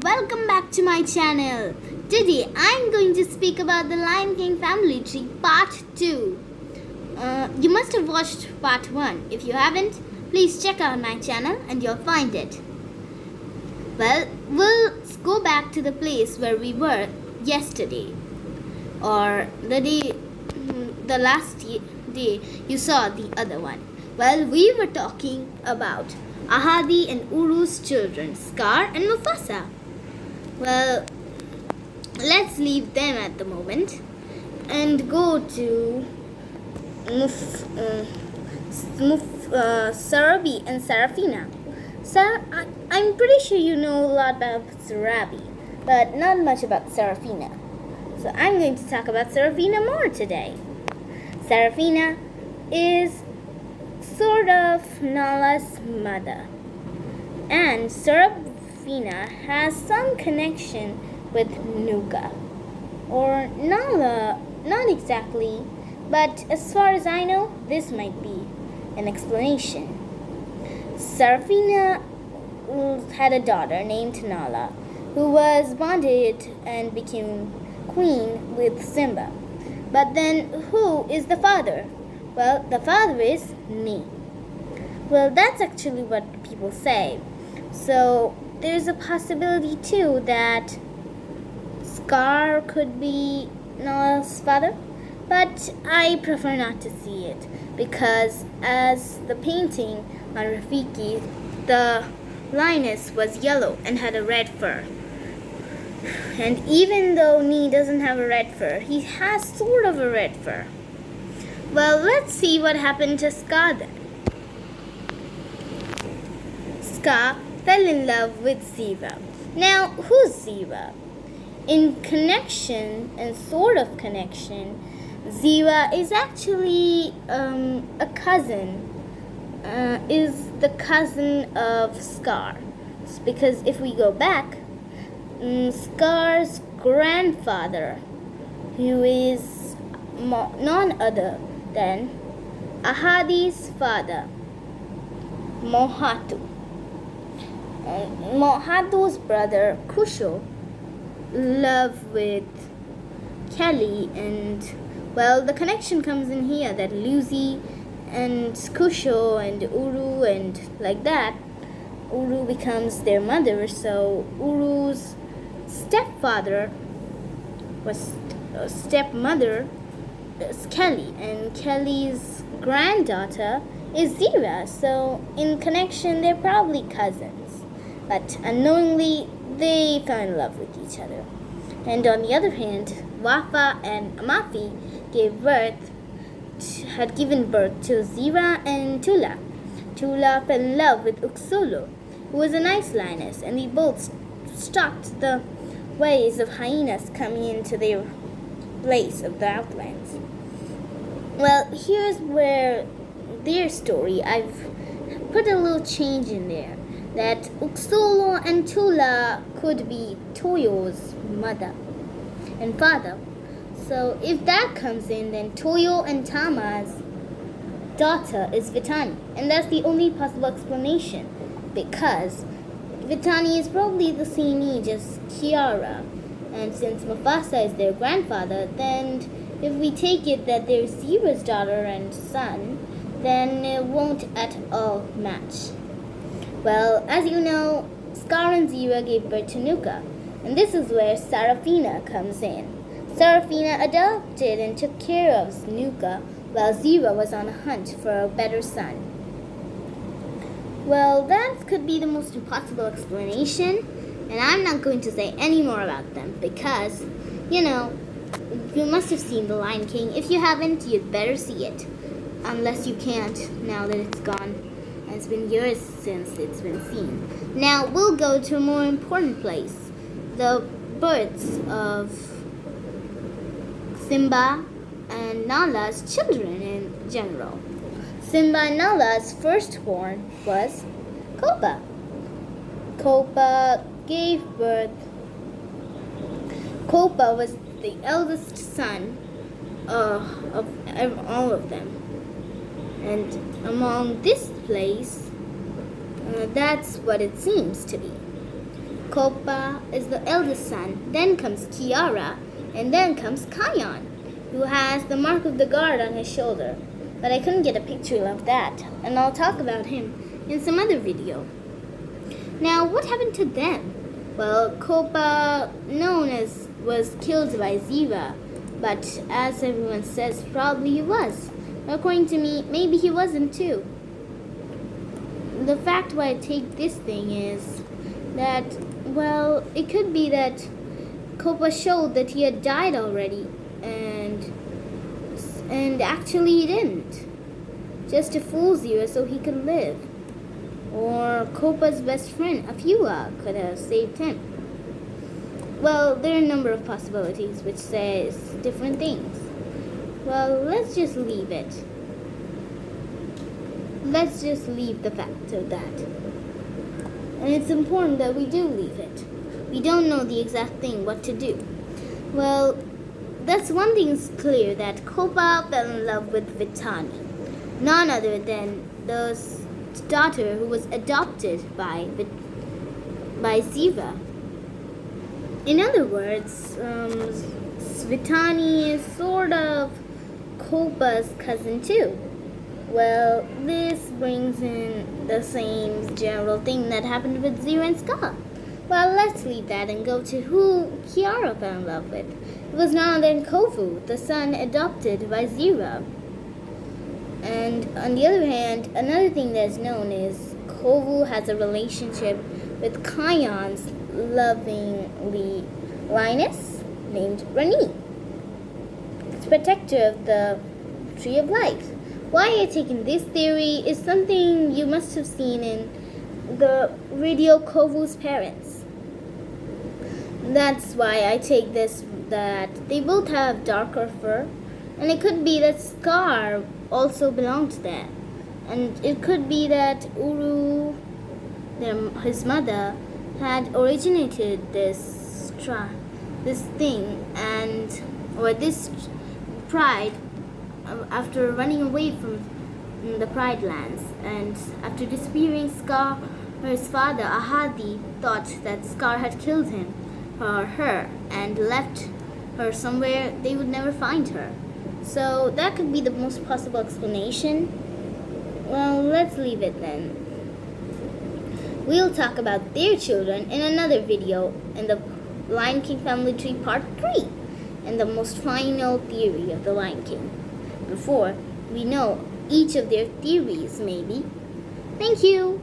welcome back to my channel. Today I'm going to speak about the Lion King family tree part 2. You must have watched part 1. If you haven't, please check out my channel and you'll find it. Well, we'll go back to the place where we were yesterday, or the last day you saw the other one. Well, we were talking about Ahadi and Uru's children, Scar and Mufasa. Well, let's leave them at the moment and go to Sarabi and Sarafina. I'm pretty sure you know a lot about Sarabi, but not much about Sarafina. So I'm going to talk about Sarafina more today. Sarafina is sort of Nala's mother, and Sarafina has some connection with Nuka, or Nala, not exactly, but as far as I know, this might be an explanation. Sarafina had a daughter named Nala, who was bonded and became queen with Simba. But then, who is the father? Well, the father is me. Well, that's actually what people say. So, there's a possibility too that Scar could be Nala's father, but I prefer not to see it because, as the painting on Rafiki, the lioness was yellow and had a red fur. And even though Nee doesn't have a red fur, he has sort of a red fur. Well, let's see what happened to Scar then. Scar fell in love with Ziva. Now, who's Ziva? In connection and sort of connection, Ziva is actually a cousin. Is the cousin of Scar. Because if we go back, Scar's grandfather, who is none other than Ahadi's father, Mohatu. Mohatu's brother Kusho loved with Kelly, and well, the connection comes in here that Lucy and Kusho and Uru and like that, Uru becomes their mother. So Uru's stepfather was stepmother is Kelly, and Kelly's granddaughter is Zira. So in connection, they're probably cousins, but unknowingly they fell in love with each other. And on the other hand, Wafa and Amafi had given birth to Zira and Tula. Tula fell in love with Uxolo, who was a nice lioness, and they both stopped the ways of hyenas coming into their place of the Outlands. Well, here's where their story, I've put a little change in there, that Uxolo and Tula could be Toyo's mother and father. So if that comes in, then Toyo and Tama's daughter is Vitani, and that's the only possible explanation, because Vitani is probably the same age as Kiara, and since Mufasa is their grandfather, then if we take it that they're Zira's daughter and son, then it won't at all match. Well, as you know, Scar and Zira gave birth to Nuka, and this is where Sarafina comes in. Sarafina adopted and took care of Nuka while Zira was on a hunt for a better son. Well, that could be the most impossible explanation, and I'm not going to say any more about them because, you must have seen The Lion King. If you haven't, you'd better see it, unless you can't now that it's gone. It's been years since it's been seen. Now, we'll go to a more important place, the births of Simba and Nala's children in general. Simba and Nala's firstborn was Kopa. Kopa gave birth. Kopa was the eldest son of all of them. And among this place, that's what it seems to be. Copa is the eldest son, then comes Kiara, and then comes Kion, who has the mark of the guard on his shoulder. But I couldn't get a picture of that, and I'll talk about him in some other video. Now, what happened to them? Well, Copa, was killed by Ziva, but as everyone says, probably he was. According to me, maybe he wasn't too. The fact why I take this thing is that, well, it could be that Copa showed that he had died already, and actually he didn't. Just to fool Ziva so he could live. Or Copa's best friend, Afua, could have saved him. Well, there are a number of possibilities which says different things. Well, let's just leave it. Let's just leave the fact of that. And it's important that we do leave it. We don't know the exact thing what to do. Well, that's one thing is clear, that Copa fell in love with Vitani, none other than the daughter who was adopted by Ziva. In other words, Vitani is sort of Copa's cousin too. Well, this brings in the same general thing that happened with Ziva and Scar. Well, let's leave that and go to who Kiara fell in love with. It was none other than Kovu, the son adopted by Ziva. And on the other hand, another thing that's known is Kovu has a relationship with Kion's lovingly Linus named Rani, the protector of the Tree of Life. Why I taken this theory is something you must have seen in the video Kovu's parents. That's why I take this, that they both have darker fur, and it could be that Scar also belonged there, and it could be that Uru, his mother, had originated this thing or this pride after running away from the Pride Lands, and after disappearing, Scar's father Ahadi thought that Scar had killed him or her and left her somewhere they would never find her. So that could be the most possible explanation. Well, let's leave it then. We'll talk about their children in another video in the Lion King Family Tree Part 3 and the most final theory of the Lion King, before we know each of their theories maybe. Thank you!